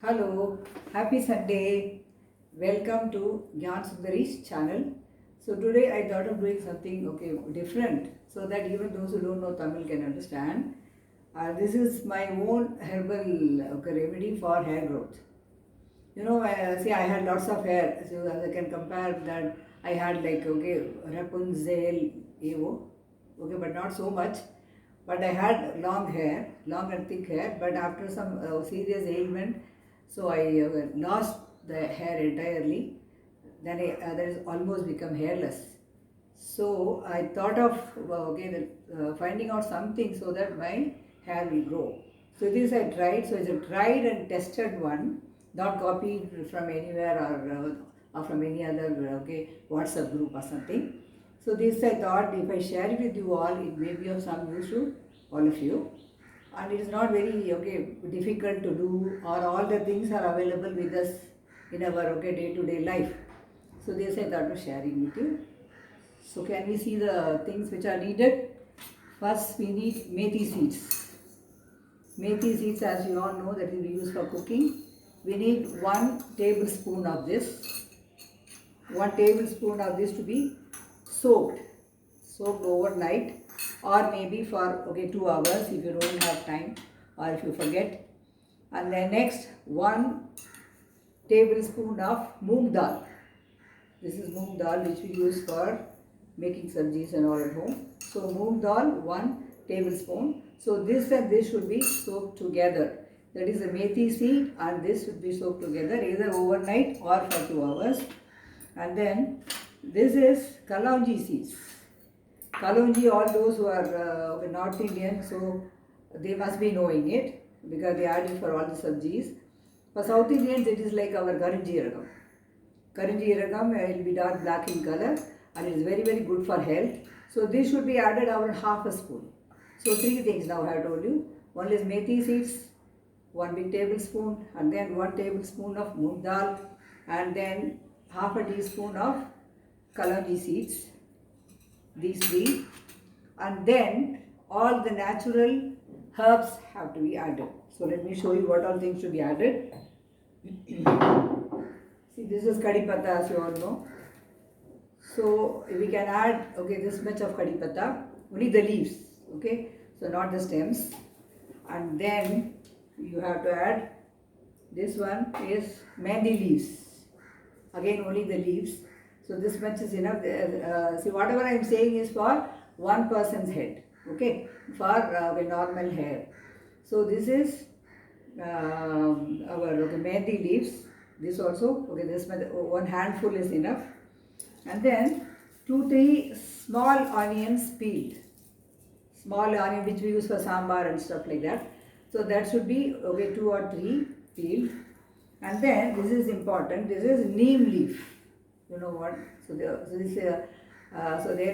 Hello, happy Sunday. Welcome to Gyan Sundari's channel. So today I thought of doing something different so that even those who don't know Tamil can understand. This is my own herbal remedy for hair growth. See, I had lots of hair, so as I can compare that I had Rapunzel, Evo, but not so much. But I had long hair, long and thick hair. But after some serious ailment, so I lost the hair entirely. Then that is almost become hairless. So I thought of finding out something so that my hair will grow. So this I tried. So it's a tried and tested one, not copied from anywhere or from any other WhatsApp group or something. So this I thought if I share it with you all, it may be of some use to all of you. And it is not very difficult to do, or all the things are available with us in our day-to-day life. So this I thought of sharing with you. So can we see the things which are needed? First we need methi seeds. Methi seeds, as you all know, that is used for cooking. We need 1 tablespoon of this. 1 tablespoon of this to be soaked overnight, or maybe for 2 hours if you don't have time or if you forget. And then next 1 tablespoon of moong dal. This is moong dal which we use for making sabjis and all at home. So moong dal 1 tablespoon. So this and this should be soaked together. That is the methi seed and this should be soaked together either overnight or for 2 hours. And then this is kalonji seeds. Kalonji, all those who are North Indian, so they must be knowing it because they add it for all the sabjis. For South Indians, it is like our Karinji Iragam. Karinji Iragam will be dark black in color and it is very, very good for health. So this should be added around half a spoon. So 3 things now I have told you. One is methi seeds, 1 big tablespoon, and then 1 tablespoon of moong dal, and then half a teaspoon of kalonji seeds. These 3, and then all the natural herbs have to be added. So let me show you what all things should be added. See, this is kadi patta, as you all know. So we can add this much of kadi patta, only the leaves, so not the stems. And then you have to add, this one is mehndi leaves, again only the leaves. So this much is enough. See, whatever I am saying is for one person's head, for normal hair. So this is our mehndi leaves. This also, this much, 1 handful is enough. And then 2-3 small onions peeled. Small onion which we use for sambar and stuff like that. So that should be 2 or 3 peeled. And then this is important. This is neem leaf. You know what? So they're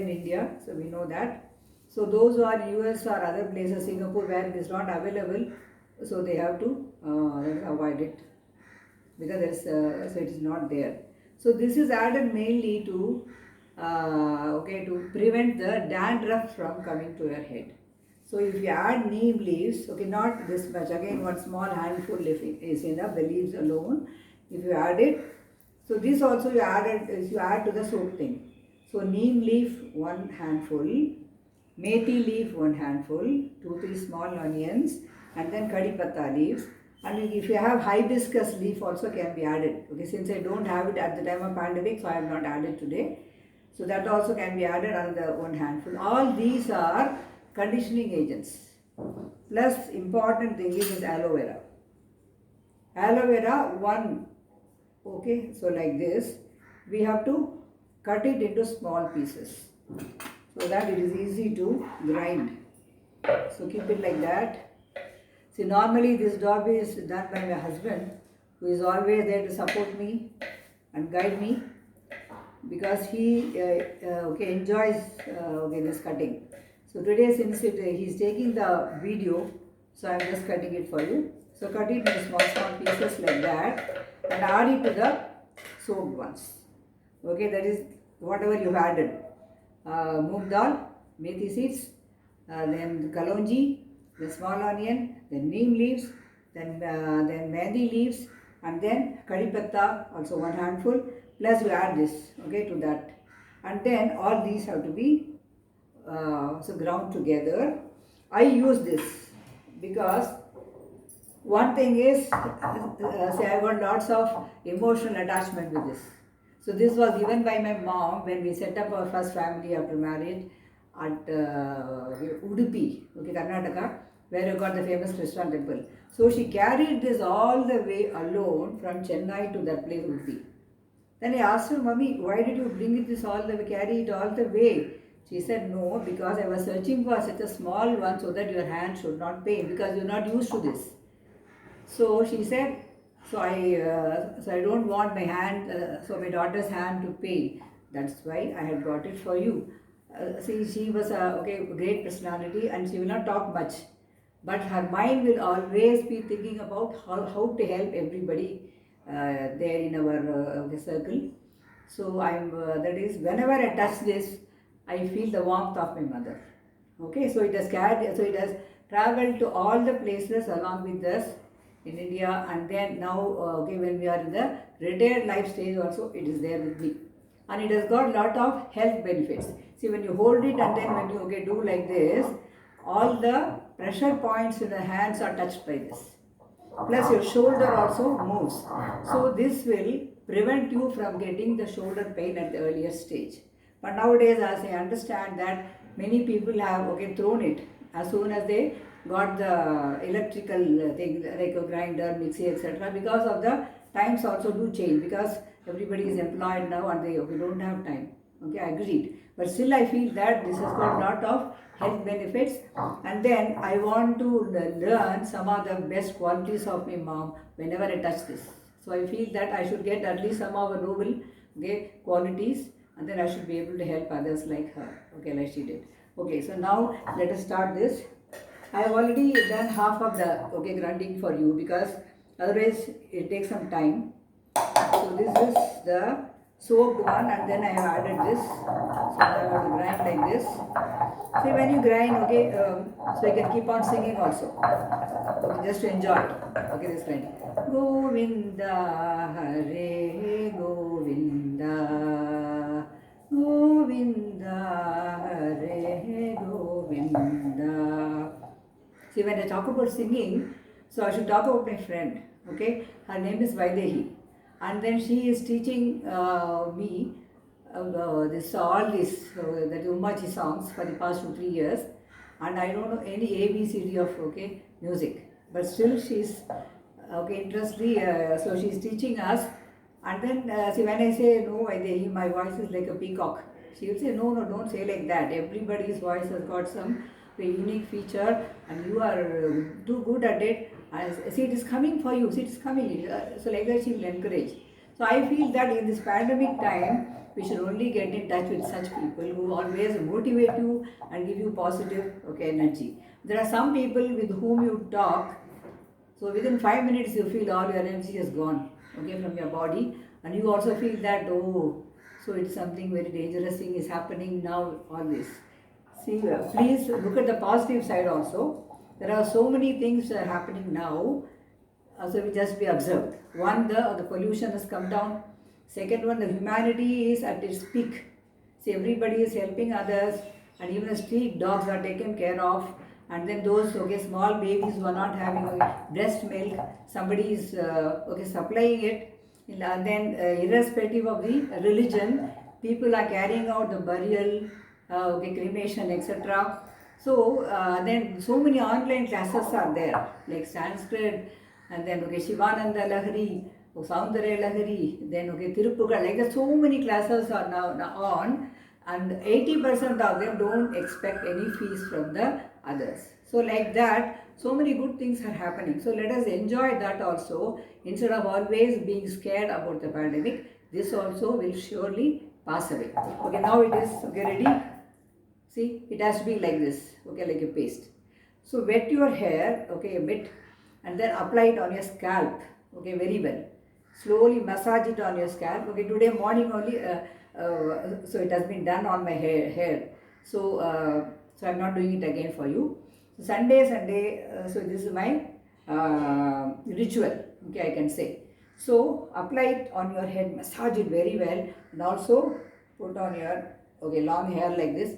in India, so we know that. So those who are in US or other places, Singapore, where it is not available, so they have to avoid it because so it is not there. So this is added mainly to to prevent the dandruff from coming to your head. So if you add neem leaves, not this much, again 1 small handful is enough, the leaves alone. If you add it, so this also you add to the soap thing. So neem leaf 1 handful, methi leaf 1 handful, 2-3 small onions, and then kadi patta leaves. And if you have hibiscus leaf also can be added. Since I don't have it at the time of pandemic, so I have not added today. So that also can be added on the 1 handful. All these are conditioning agents. Plus important thing is aloe vera. Aloe vera 1. So like this, we have to cut it into small pieces so that it is easy to grind. So keep it like that. See, normally this job is done by my husband, who is always there to support me and guide me because he enjoys this cutting. So today, since he is taking the video, so I am just cutting it for you. So cut it into small pieces like that and add it to the soaked ones. That is whatever you have added. Moong dal, methi seeds, then kalonji, the small onion, then neem leaves, then mehndi leaves, and then curry patta, also one handful, plus you add this, okay, to that. And then all these have to be so ground together. I use this because one thing is, say I got lots of emotional attachment with this. So this was given by my mom when we set up our first family after marriage at Udupi, okay, Karnataka, where I got the famous Krishna temple. So she carried this all the way alone from Chennai to that place Udupi. Then I asked her, Mummy, why did you bring it this all the way, carry it all the way? She said, no, because I was searching for such a small one so that your hand should not pain, because you're not used to this. So she said, so I don't want my hand, so my daughter's hand to pain. That's why I had got it for you. See, she was a great personality, and she will not talk much, but her mind will always be thinking about how to help everybody there in our circle. So that is, whenever I touch this, I feel the warmth of my mother. Okay, so it has traveled to all the places along with us in India, and then now, when we are in the retired life stage also, it is there with me. And it has got lot of health benefits. See, when you hold it and then when you do like this, all the pressure points in the hands are touched by this. Plus your shoulder also moves. So this will prevent you from getting the shoulder pain at the earlier stage. But nowadays, as I understand that many people have thrown it as soon as they got the electrical thing like a grinder, mixie, etc. Because of the times also do change, because everybody is employed now and they don't have time. Okay, I agreed. But still I feel that this has got a lot of health benefits, and then I want to learn some of the best qualities of my mom whenever I touch this. So I feel that I should get at least some of her noble qualities, and then I should be able to help others like her, like she did. Okay, so now let us start this. I have already done half of the grinding for you, because otherwise it takes some time. So this is the soaked one, and then I have added this. So I have to grind like this. See, when you grind, so you can keep on singing also. Okay, just to enjoy. Okay, this kind. Govinda Hare Govinda, Govinda Hare Govinda. See, when I talk about singing, so I should talk about my friend. Okay, her name is Vaidehi, and then she is teaching me all these the Umaji songs for the past 2-3 years, and I don't know any ABCD of music, but still she's interestingly, so she's teaching us. And then see, when I say no, my voice is like a peacock, she will say no, don't say like that. Everybody's voice has got some unique feature, and you are too good at it. And see, it is coming for you. See, it is coming. So like that, she will encourage. So I feel that in this pandemic time, we should only get in touch with such people who always motivate you and give you positive energy. There are some people with whom you talk, so within 5 minutes you feel all your energy is gone from your body, and you also feel that so it's something very dangerous thing is happening now, all this. See, please look at the positive side also. There are so many things happening now, so we just be observed. One, the pollution has come down. Second one, the humanity is at its peak. See, everybody is helping others, and even the street dogs are taken care of. And then those small babies who are not having breast milk, somebody is supplying it. And then irrespective of the religion, people are carrying out the burial, cremation, etc. So then so many online classes are there, like Sanskrit, and then Shivananda Lahari, Soundarya Lahari, then Tirupugal, like that. So many classes are now on, and 80% of them don't expect any fees from the others. So like that, so many good things are happening. So let us enjoy that also, instead of always being scared about the pandemic. This also will surely pass away. Okay, now it is ready. See, it has to be like this, like a paste. So wet your hair, a bit, and then apply it on your scalp, very well. Slowly massage it on your scalp. Today morning only, so it has been done on my hair. So I'm not doing it again for you. So Sunday, so this is my ritual, I can say. So apply it on your head, massage it very well, and also put on your long hair like this.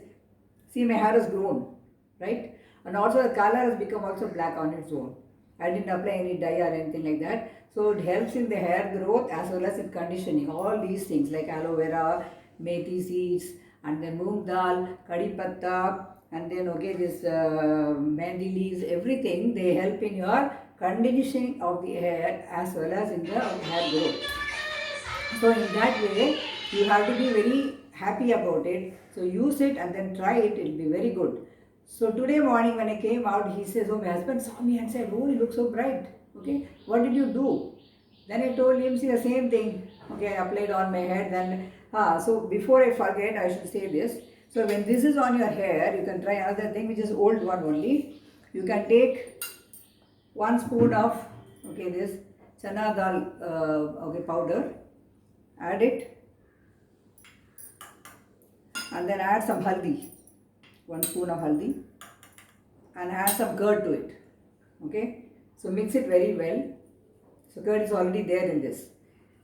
See, my hair has grown, right? And also the color has become also black on its own. I didn't apply any dye or anything like that. So it helps in the hair growth as well as in conditioning. All these things like aloe vera, methi seeds, and then moong dal, kadi patta, and then this mehendi leaves, everything they help in your conditioning of the hair as well as in the hair growth. So in that way, you have to be very happy about it. So use it and then try it. It will be very good. So today morning when I came out, he says, "Oh, my husband saw me and said, oh, you look so bright. Okay, what did you do?" Then I told him, see, the same thing. Okay, I applied on my head. Then, so before I forget, I should say this. So when this is on your hair, you can try another thing, which is old one only. You can take 1 spoon of, this chana dal, powder, add it, and then add some haldi, 1 spoon of haldi, and add some curd to it. Okay, so mix it very well. So curd is already there in this.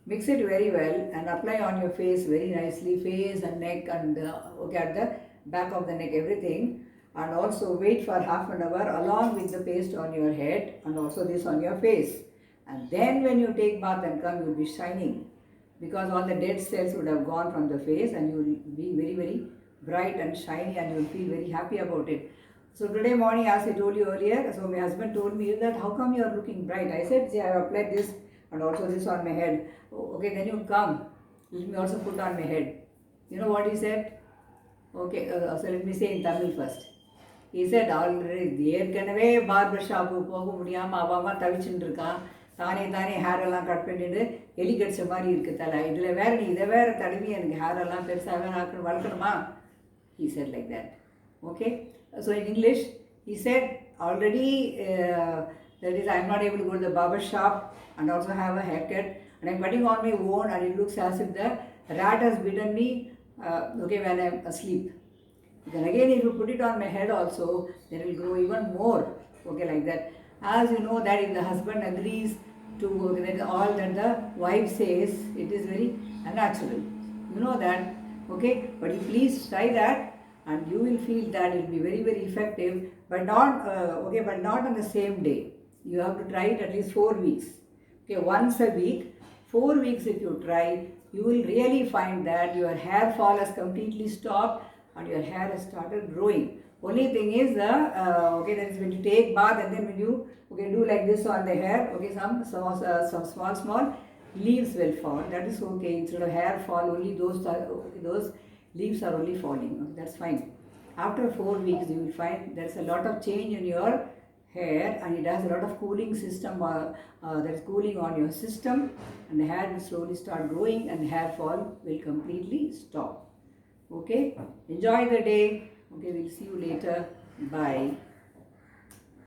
Mix it very well and apply on your face very nicely, face and neck, and at the back of the neck, everything. And also wait for half an hour along with the paste on your head and also this on your face. And then when you take bath and come, you will be shining, because all the dead cells would have gone from the face and you will be very, very bright and shiny, and you will feel very happy about it. So today morning, as I told you earlier, so my husband told me that, how come you are looking bright? I said, see, I have applied this and also this on my head. Oh, okay, then you come. Let me also put on my head. You know what he said? Okay, so let me say in Tamil first. He said, already ஏற்கனவே barber shop போக முடியாமல் அவாமா தவிச்சுட்டு இருக்கான், தானே ஹேரெல்லாம் cut பண்ணிட்டு எலி கடிச்ச மாதிரி இருக்குது தலை, இதில் வேறு நீ இதை வேறு தடவி எனக்கு ஹேரெல்லாம் பெருசாக வளர்க்கணுமா? He said like that. Okay, so in English, he said already that is, I am not able to go to the barber shop and also have a haircut, and I am cutting on my own, and it looks as if the rat has bitten me when I am asleep. Then again, if you put it on my head also, then it will grow even more. Okay, like that. As you know that if the husband agrees to all that the wife says, it is very unnatural. You know that. Okay, but you please try that, and you will feel that it will be very, very effective. But not but not on the same day. You have to try it at least 4 weeks. Okay, once a week, 4 weeks if you try, you will really find that your hair fall has completely stopped and your hair has started growing. Only thing is that is when you take bath and then when you do like this on the hair, some small leaves will fall. That is okay. Instead of hair fall, only those leaves are only falling. Okay, that's fine. After 4 weeks, you will find there's a lot of change in your hair, and it has a lot of cooling system that is cooling on your system, and the hair will slowly start growing and hair fall will completely stop. Okay, enjoy the day. Okay, we'll see you later. Bye.